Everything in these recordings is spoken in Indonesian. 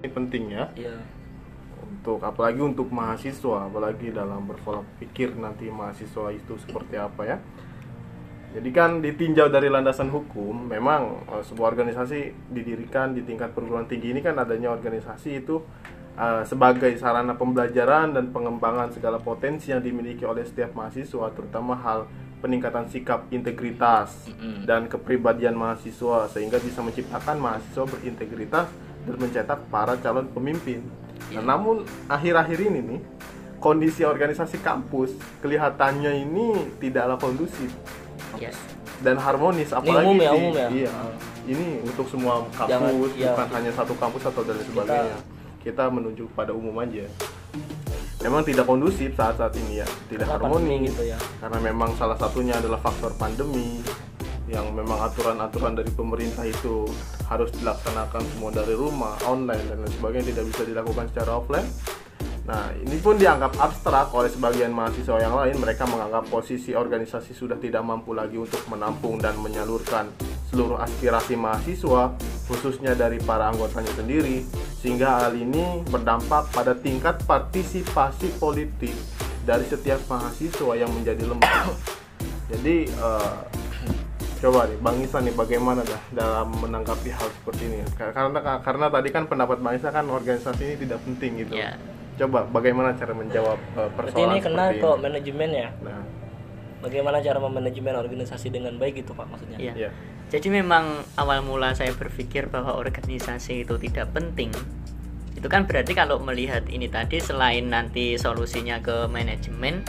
penting ya. Iya. Apalagi untuk mahasiswa, apalagi dalam berpola pikir nanti mahasiswa itu seperti apa ya. Jadi kan ditinjau dari landasan hukum, memang sebuah organisasi didirikan di tingkat perguruan tinggi ini kan adanya organisasi itu sebagai sarana pembelajaran dan pengembangan segala potensi yang dimiliki oleh setiap mahasiswa, terutama hal peningkatan sikap integritas dan kepribadian mahasiswa sehingga bisa menciptakan mahasiswa berintegritas dan mencetak para calon pemimpin. Nah, namun akhir-akhir ini nih kondisi organisasi kampus kelihatannya ini tidaklah kondusif dan harmonis, apalagi umum ya. Iya, ini untuk semua kampus, bukan hanya satu kampus atau dan sebagainya. Kita menuju pada umum aja. Memang tidak kondusif saat ini ya, tidak harmonis gitu ya. Karena memang salah satunya adalah faktor pandemi, yang memang aturan-aturan dari pemerintah itu harus dilaksanakan semua dari rumah, online dan lain sebagainya, tidak bisa dilakukan secara offline. Nah, ini pun dianggap abstrak oleh sebagian mahasiswa yang lain. Mereka menganggap posisi organisasi sudah tidak mampu lagi untuk menampung dan menyalurkan seluruh aspirasi mahasiswa, khususnya dari para anggotanya sendiri, sehingga hal ini berdampak pada tingkat partisipasi politik dari setiap mahasiswa yang menjadi lemah. Jadi coba nih Bang Isa nih, bagaimana dalam menanggapi hal seperti ini? Karena tadi kan pendapat Bang Isa kan organisasi ini tidak penting gitu. Ya. Coba bagaimana cara menjawab persoalan ini kena ke manajemen ya. Nah, bagaimana cara memanajemen organisasi dengan baik gitu Pak maksudnya? Iya. ya. Jadi memang awal mula saya berpikir bahwa organisasi itu tidak penting. Itu kan berarti kalau melihat ini tadi, selain nanti solusinya ke manajemen,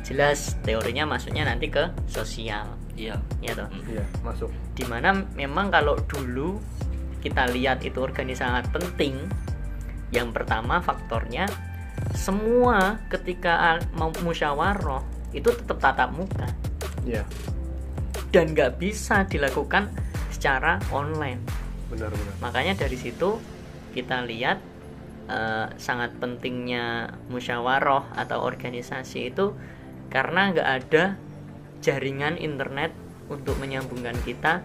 jelas teorinya masuknya nanti ke sosial. Iya. Ya toh. Iya, masuk. Dimana memang kalau dulu kita lihat itu organisasi sangat penting. Yang pertama faktornya, semua ketika mau musyawarah itu tetap tatap muka. Iya. Dan nggak bisa dilakukan secara online. Benar-benar. Makanya dari situ kita lihat sangat pentingnya musyawarah atau organisasi itu, karena nggak ada jaringan internet untuk menyambungkan kita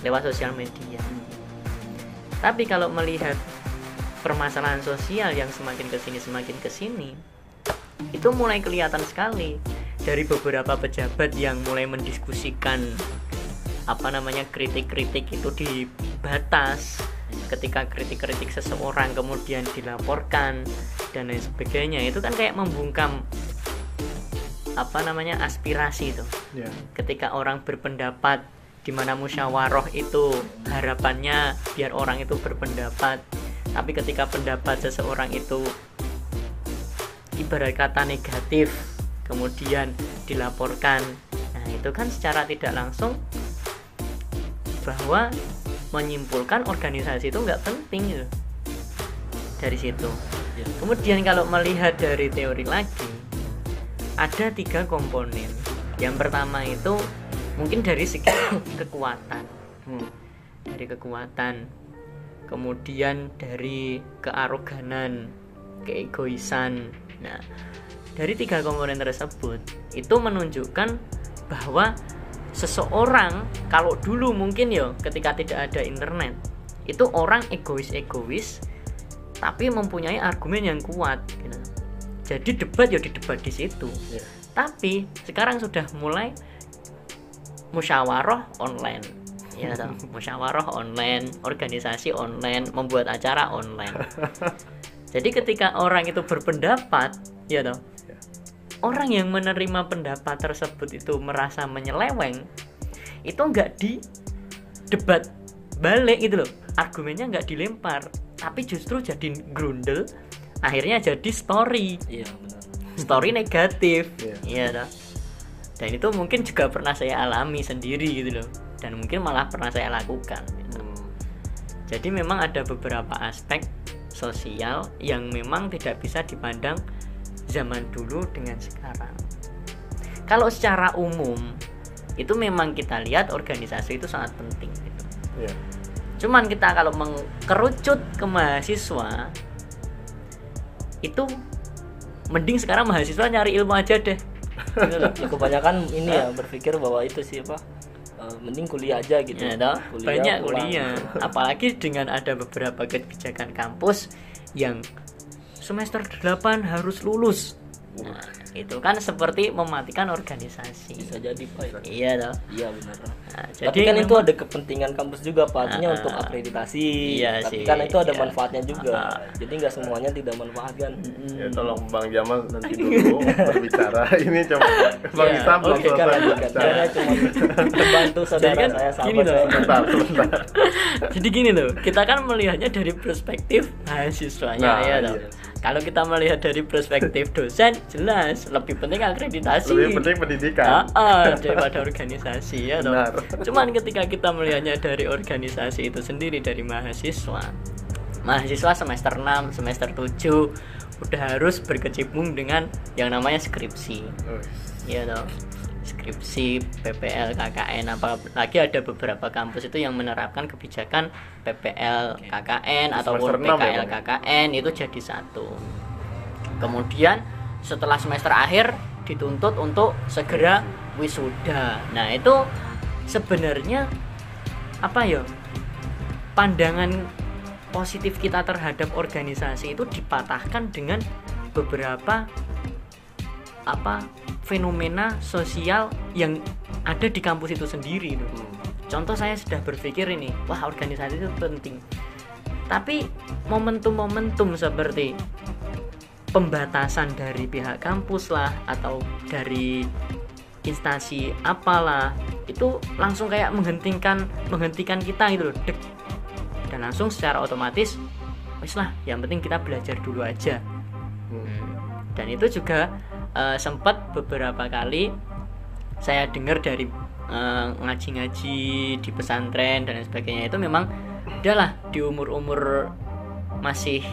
lewat sosial media. Tapi kalau melihat permasalahan sosial yang semakin kesini itu mulai kelihatan sekali dari beberapa pejabat yang mulai mendiskusikan kritik-kritik itu dibatas. Ketika kritik-kritik seseorang kemudian dilaporkan dan lain sebagainya, itu kan kayak membungkam aspirasi itu. Yeah. Ketika orang berpendapat, di mana musyawarah itu harapannya biar orang itu berpendapat, tapi ketika pendapat seseorang itu ibarat kata negatif kemudian dilaporkan, nah itu kan secara tidak langsung bahwa menyimpulkan organisasi itu nggak penting gitu. Dari situ Ya. kemudian kalau melihat dari teori lagi, ada 3 komponen. Yang pertama itu mungkin dari segi kekuatan, dari kekuatan, kemudian dari kearoganan, keegoisan. Nah, dari 3 komponen tersebut itu menunjukkan bahwa seseorang, kalau dulu mungkin ya ketika tidak ada internet, itu orang egois tapi mempunyai argumen yang kuat gitu. Jadi debat ya didebat di situ. Yeah. Tapi sekarang sudah mulai musyawarah online. Ya toh, musyawarah online, organisasi online, membuat acara online. Jadi ketika orang itu berpendapat, ya toh, orang yang menerima pendapat tersebut itu merasa menyeleweng, itu nggak di debat balik gitu loh, argumennya nggak dilempar, tapi justru jadi grundel, akhirnya jadi story. Iya benar. Story negatif. Iya. Iya toh. Dan itu mungkin juga pernah saya alami sendiri gitu loh, dan mungkin malah pernah saya lakukan gitu. Jadi memang ada beberapa aspek sosial yang memang tidak bisa dipandang zaman dulu dengan sekarang. Kalau secara umum itu memang kita lihat organisasi itu sangat penting gitu. Yeah. Cuman kita kalau mengkerucut ke mahasiswa, itu mending sekarang mahasiswa nyari ilmu aja deh. Ya, kebanyakan ini ya berpikir bahwa itu sih apa, mending kuliah aja gitu. Ya, toh, banyak pulang. kuliah. Apalagi dengan ada beberapa kebijakan kampus yang semester 8 harus lulus. Nah, itu kan seperti mematikan organisasi. Bisa jadi Pak. Iya toh. Iya benar. Nah, Tapi kan itu ada kepentingan kampus juga Pak, artinya untuk akreditasi. Iya tapi sih, kan itu ada iya. manfaatnya juga. Jadi nggak semuanya tidak manfaat kan. Ya tolong Bang Jamal nanti dulu berbicara. Ini coba Bang Ya, Isa belum Oke, kan selesai lanjutkan. berbicara. Saya cuma membantu saudara kan saya, gini sahabat loh. saya. Sebentar. Jadi gini loh, kita kan melihatnya dari perspektif mahasiswanya Nah, ya iya. toh. Kalau kita melihat dari perspektif dosen, jelas lebih penting akreditasi. Lebih penting pendidikan. Daripada organisasi ya toh. Benar. Cuman ketika kita melihatnya dari organisasi itu sendiri, dari mahasiswa semester 6, semester 7 udah harus berkecimpung dengan yang namanya skripsi. Ya toh. Skripsi, PPL, KKN, apalagi ada beberapa kampus itu yang menerapkan kebijakan PPL, KKN ataupun Semester 6 ya, PKL, Bang? KKN itu jadi satu. Kemudian setelah semester akhir dituntut untuk segera wisuda. Nah, itu sebenarnya apa ya? Pandangan positif kita terhadap organisasi itu dipatahkan dengan beberapa fenomena sosial yang ada di kampus itu sendiri itu. Contoh, saya sudah berpikir ini, wah organisasi itu penting. Tapi momentum-momentum seperti pembatasan dari pihak kampus lah atau dari instansi apalah itu langsung kayak menghentikan kita gitu loh, dek. Dan langsung secara otomatis wis lah, yang penting kita belajar dulu aja. Dan itu juga sempat beberapa kali saya dengar dari ngaji-ngaji di pesantren dan sebagainya, itu memang udahlah di umur-umur masih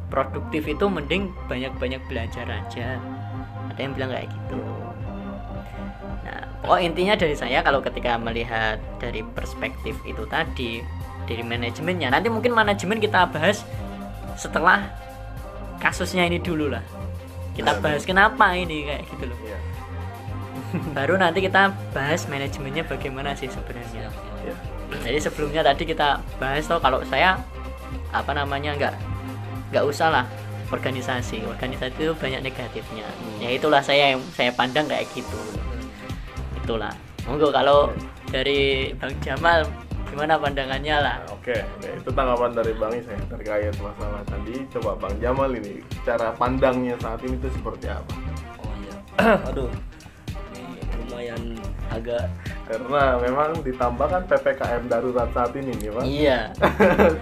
produktif itu mending banyak-banyak belajar aja. Ada yang bilang kayak gitu. Nah, intinya dari saya kalau ketika melihat dari perspektif itu tadi, dari manajemennya, nanti mungkin manajemen kita bahas setelah kasusnya ini dulu lah. Kita bahas kenapa ini kayak gitu loh. Iya. Baru nanti kita bahas manajemennya bagaimana sih sebenarnya. Iya. Jadi sebelumnya tadi kita bahas toh, kalau saya nggak usah lah organisasi itu banyak negatifnya. Ya itulah saya pandang kayak gitu. Itulah. Monggo kalau dari Bang Jamal gimana pandangannya lah. Nah, oke, itu tanggapan dari Bang Isa ya, terkait masalah tadi. Coba Bang Jamal ini cara pandangnya saat ini itu seperti apa? Oh iya. Aduh. Ini lumayan agak Karena memang ditambahkan PPKM darurat saat ini nih, Pak. Iya.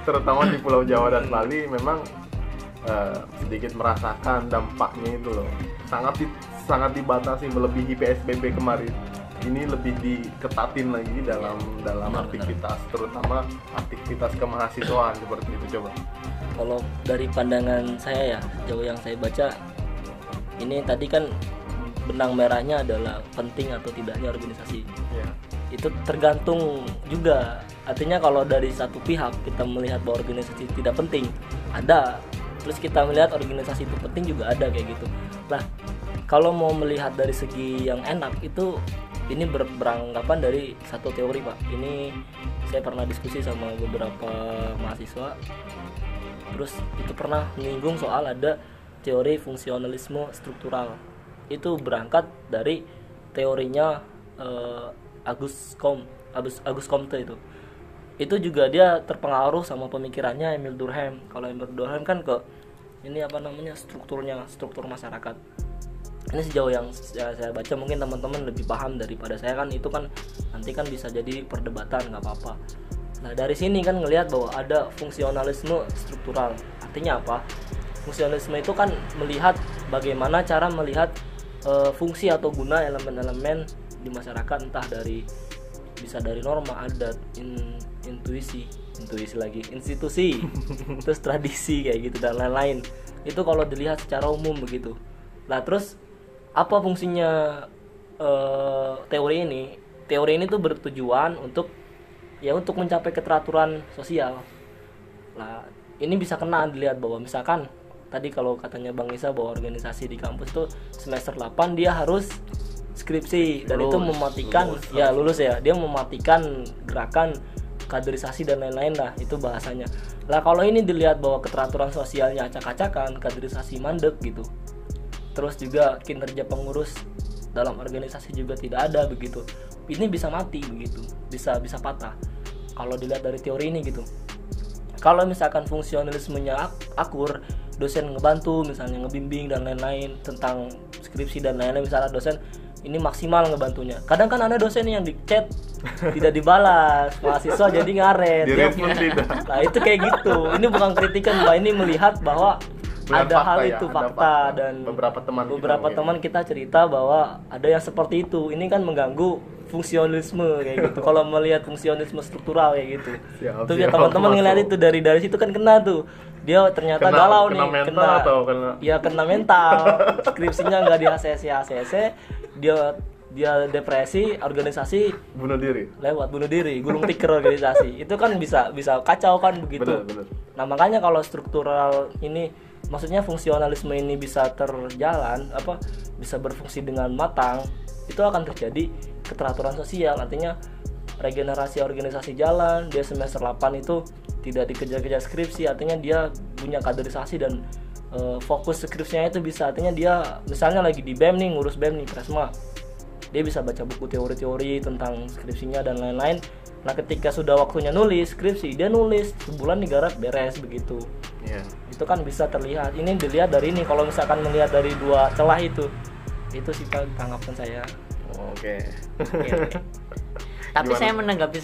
Terutama di Pulau Jawa dan Bali memang sedikit merasakan dampaknya itu loh. Sangat dibatasi, melebihi PSBB kemarin. Ini lebih diketatin lagi dalam aktivitas, terutama aktivitas kemahasiswaan seperti itu. Coba. kalau dari pandangan saya ya, jauh yang saya baca ini tadi kan benang merahnya adalah penting atau tidaknya organisasi. Ya. Itu tergantung juga. Artinya kalau dari satu pihak kita melihat bahwa organisasi tidak penting, ada. Terus kita melihat organisasi itu penting juga ada kayak gitu. Nah, kalau mau melihat dari segi yang enak itu ini beranggapan dari satu teori Pak. Ini saya pernah diskusi sama beberapa mahasiswa. Terus itu pernah menyinggung soal ada teori fungsionalisme struktural. Itu berangkat dari teorinya Auguste Comte itu. Itu juga dia terpengaruh sama pemikirannya Emile Durkheim. Kalau Emile Durkheim kan ke ini struktur masyarakat. Ini sejauh yang saya baca, mungkin teman-teman lebih paham daripada saya kan, itu kan nanti kan bisa jadi perdebatan, nggak apa-apa. Nah dari sini kan ngelihat bahwa ada fungsionalisme struktural. Artinya apa? Fungsionalisme itu kan melihat bagaimana cara melihat fungsi atau guna elemen-elemen di masyarakat, entah bisa dari norma, adat, institusi terus tradisi kayak gitu dan lain-lain. Itu kalau dilihat secara umum begitu. Nah terus apa fungsinya teori ini? Teori ini tuh bertujuan untuk mencapai keteraturan sosial. Nah ini bisa kena dilihat bahwa misalkan tadi kalau katanya Bang Isa bahwa organisasi di kampus tuh semester 8 dia harus skripsi dan Lulus, itu mematikan lulus ya, dia mematikan gerakan kaderisasi dan lain-lain lah, itu bahasanya. Lah kalau ini dilihat bahwa keteraturan sosialnya acak-acakan, kaderisasi mandek gitu, terus juga kinerja pengurus dalam organisasi juga tidak ada begitu, ini bisa mati begitu, bisa patah kalau dilihat dari teori ini gitu. Kalau misalkan fungsionalismenya akur, dosen ngebantu misalnya ngebimbing dan lain-lain tentang skripsi dan lain-lain, misalnya dosen ini maksimal ngebantunya. Kadang kan ada dosen yang di chat tidak dibalas, mahasiswa jadi ngaret. Direspon tidak. Nah itu kayak gitu. Ini bukan kritikan, Mbak, ini melihat bahwa Benar, ada hal ya, itu ada fakta dan beberapa teman kita cerita bahwa ada yang seperti itu. Ini kan mengganggu fungsionalisme kayak gitu. Kalau melihat fungsionalisme struktural kayak gitu. Tuh ya teman-teman ngeliat itu dari situ kan kena tuh. Dia ternyata galau nih, kena mental. Skripsinya nggak di ACC, dia depresi, organisasi bunuh diri, gulung tikar organisasi. Itu kan bisa kacau kan begitu. Benar. Nah makanya kalau struktural ini, maksudnya fungsionalisme ini bisa terjalan, bisa berfungsi dengan matang, itu akan terjadi keteraturan sosial. Artinya regenerasi organisasi jalan, dia semester 8 itu tidak dikejar-kejar skripsi, artinya dia punya kaderisasi dan fokus skripsinya itu bisa, artinya dia misalnya lagi di BEM nih, ngurus BEM nih, Presma, dia bisa baca buku teori-teori tentang skripsinya dan lain-lain. Nah ketika sudah waktunya nulis skripsi, dia nulis sebulan digarap beres begitu. Itu kan bisa terlihat. Ini dilihat dari ini, kalau misalkan melihat dari dua celah itu sih tanggapan saya. Oke. Tapi saya menanggapi